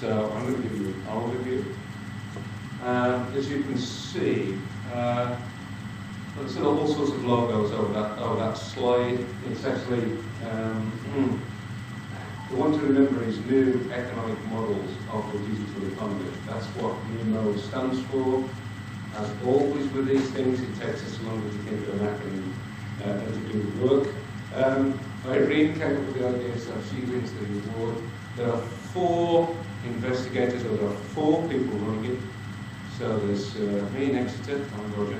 So I'm going to give you an overview. As you can see, there's sort of all sorts of logos over that slide. It's actually, the one to remember is New Economic Models of the Digital Economy. That's what NEMODE stands for. As always with these things, it takes us longer to think of an acronym than to do the work. Irene came up with the idea, so she wins the award. There are 4 investigators, or there are 4 people running it. So there's me in Exeter, I'm Roger,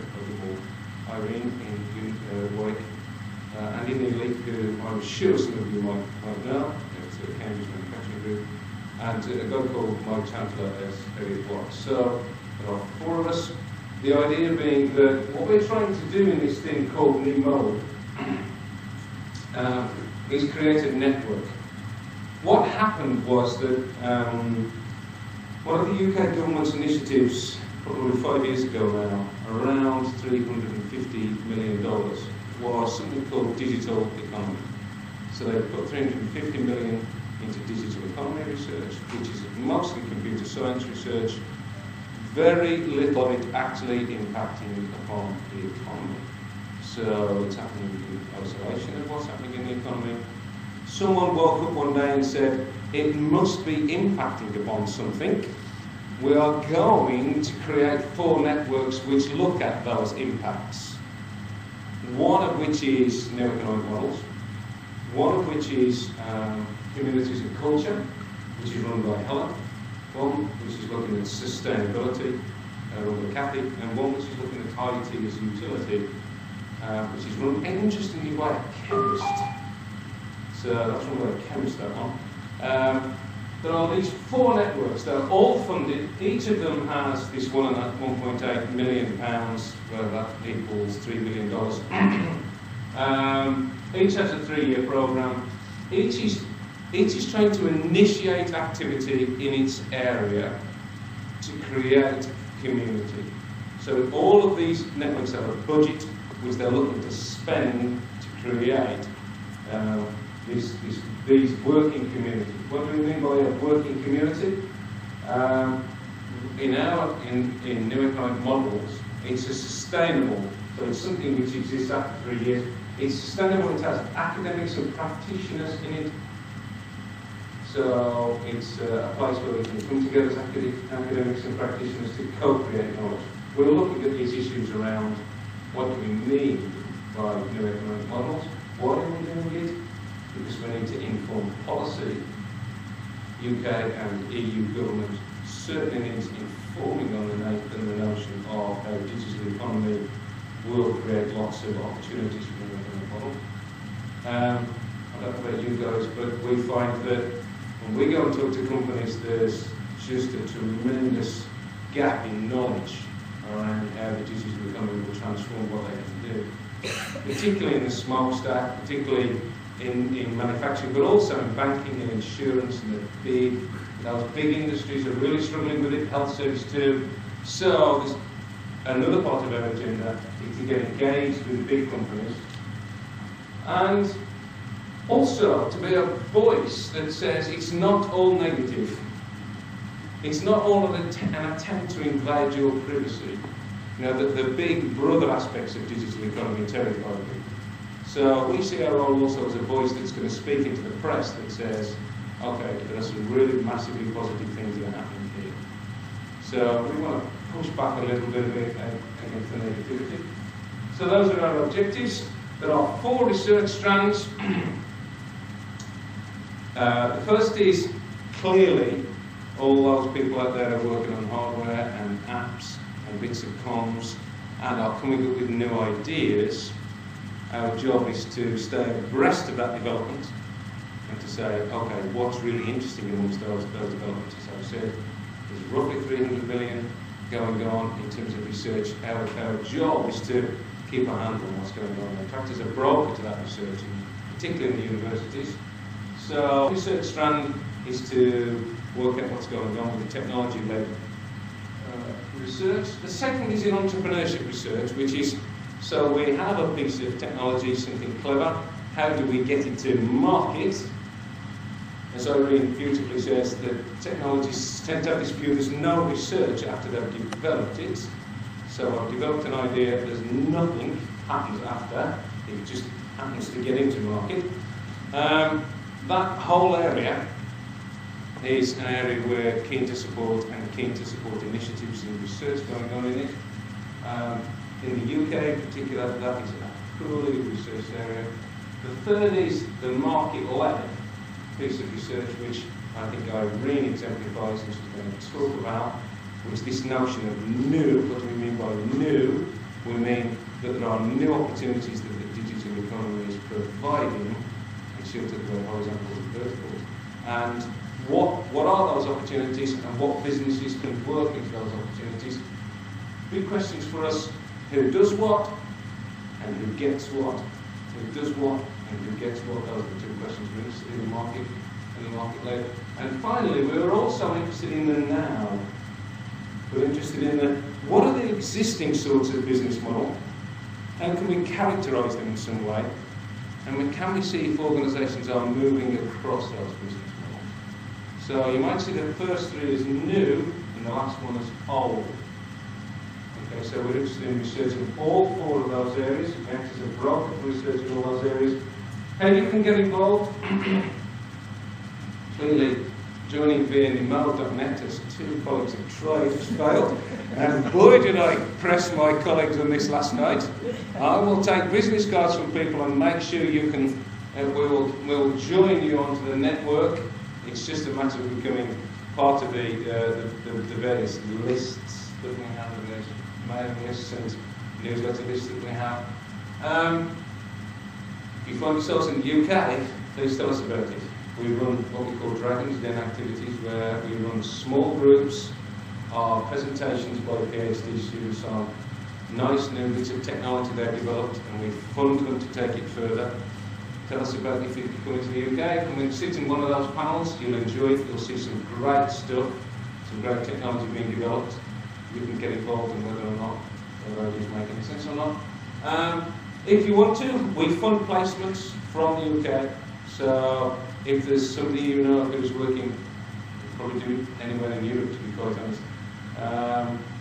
Irene in Warwick, Andy Neely, who I'm sure some of you might know, it's a Cambridge Manufacturing Group, and a guy called Mike Chandler as Eric Watts. So there are 4 of us. The idea being that what we're trying to do in this thing called NEMODE is create a network. What happened was that one of the UK government's initiatives, probably 5 years ago now, around $350 million, was something called digital economy. So they put $350 million into digital economy research, which is mostly computer science research. Very little of it actually impacting upon the economy. So it's happening in isolation of what's happening in the economy. Someone woke up one day and said, it must be impacting upon something. We are going to create 4 networks which look at those impacts. One of which is New Economic Models. One of which is Communities of Culture, which is run by Helen. One which is looking at sustainability, run by Kathy. And one which is looking at IT as utility, which is run interestingly by a chemist. So that's run by a chemist, that one. There are these 4 networks. They're all funded. Each of them has this £1.8 million, where that equals $3 billion. Each has a 3-year programme. Each is trying to initiate activity in its area to create community. So all of these networks have a budget which they're looking to spend to create these working communities. What do we mean by a working community? In New Economic Models, it's a sustainable, so it's something which exists after 3 years. It's sustainable, it has academics and practitioners in it. So it's a place where we can come together as academics and practitioners to co-create knowledge. We're looking at these issues around what do we mean by New Economic Models, why are we doing it? Because we need to inform policy. UK and EU government certainly needs informing on the notion of how digital economy will create lots of opportunities for the economic model. I don't know about you guys, but we find that when we go and talk to companies, there's just a tremendous gap in knowledge around how the digital economy will transform what they have to do. Particularly in the smokestack, particularly in manufacturing, but also in banking and insurance, and those big industries are really struggling with it, health service too. So there's another part of our agenda is to get engaged with the big companies, and also to be a voice that says it's not all negative. It's not all an attempt to invade your privacy. You know, the big brother aspects of digital economy terrify people. So we see our role also as a voice that's going to speak into the press that says, okay, there are some really massively positive things that are happening here. So we want to push back a little bit against the negativity. So those are our objectives. There are 4 research strands. The first is clearly all those people out there are working on hardware and apps and bits of comms and are coming up with new ideas. Our job is to stay abreast of that development and to say, okay, what's really interesting amongst those developments? As I've said, there's roughly 300 billion going on in terms of research. Our job is to keep a handle on what's going on and act as a broker to that research, particularly in the universities. So the research strand is to work out what's going on with the technology-led research. The second is in entrepreneurship research, which is, so we have a piece of technology, something clever, how do we get it to market? as Irene beautifully says, that technologists tend to have this view there's no research after they've developed it. So I've developed an idea, there's nothing happens after, it just happens to get into market. That whole area is an area we're keen to support and keen to support initiatives and research going on in it. In the UK in particular, that is a purely research area. The third is the market-led piece of research, which I think Irene exemplifies and she's going to talk about, which is this notion of new. What do we mean by new? We mean that there are new opportunities that the digital economy is providing, and she'll talk about horizontals and verticals. And what are those opportunities and what businesses can work into those opportunities? Big questions for us: who does what and who gets what? Who does what and who gets what? Those are the two questions we're interested in the market and the market later. And finally, we were also interested in the now. We're interested in the what are the existing sorts of business model? How can we characterise them in some way? And can we see if organisations are moving across those business models? So you might see the first three as new and the last one as old. Okay, so we're interested in researching all four of those areas. We act as a broker for researching all those areas. How you can get involved? Clearly, joining via NEMODE.net, as two colleagues have tried, has failed. And boy, did I press my colleagues on this last night. I will take business cards from people and make sure you can. We'll join you onto the network. It's just a matter of becoming part of the various lists that we have, the various mailing lists and newsletter lists that we have. If you find yourselves in the UK, please tell us about it. We run what we call Dragon's Den activities, where we run small groups of presentations by PhD students on nice new bits of technology they've developed, and we fund them to take it further. Tell us about if you come into the UK, come and sit in one of those panels, you'll enjoy it, you'll see some great stuff, some great technology being developed. You can get involved in whether or not the ideas make any sense or not. If you want to, we fund placements from the UK. So if there's somebody you know who's working, probably do anywhere in Europe, to be quite honest.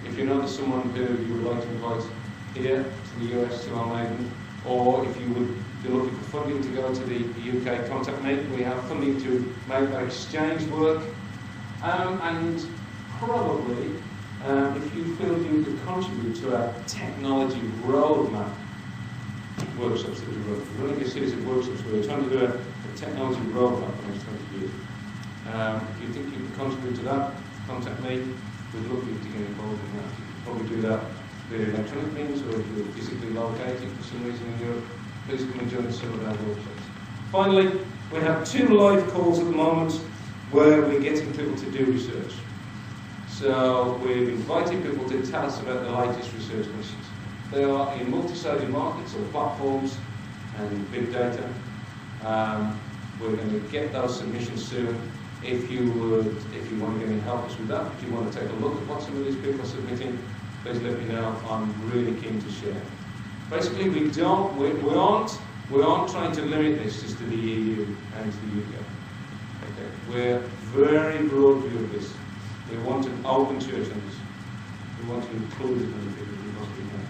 If you know there's someone who you would like to invite here to the US, to our maiden, or if you would be looking for funding to go to the UK, contact me. We have funding to make that exchange work. And probably, if you feel you could contribute to our technology roadmap workshops that we run. We're running a series of workshops where we're trying to do a technology roadmap for the next 20 years. If you think you can contribute to that, contact me. We'd love you to get involved in that. You can probably do that via electronic means, or if you're physically located for some reason in Europe, please come and join some of our workshops. Finally, we have 2 live calls at the moment where we're getting people to do research. So we've invited people to tell us about the latest research missions. They are in multi-sided markets or platforms and big data. We're going to get those submissions soon. If you want to get in, help us with that. If you want to take a look at what some of these people are submitting, please let me know. I'm really keen to share. Basically, we aren't trying to limit this just to the EU and to the UK. Okay. We're very broad view of this. We want an open church on this. We want to include as many people as we possibly can.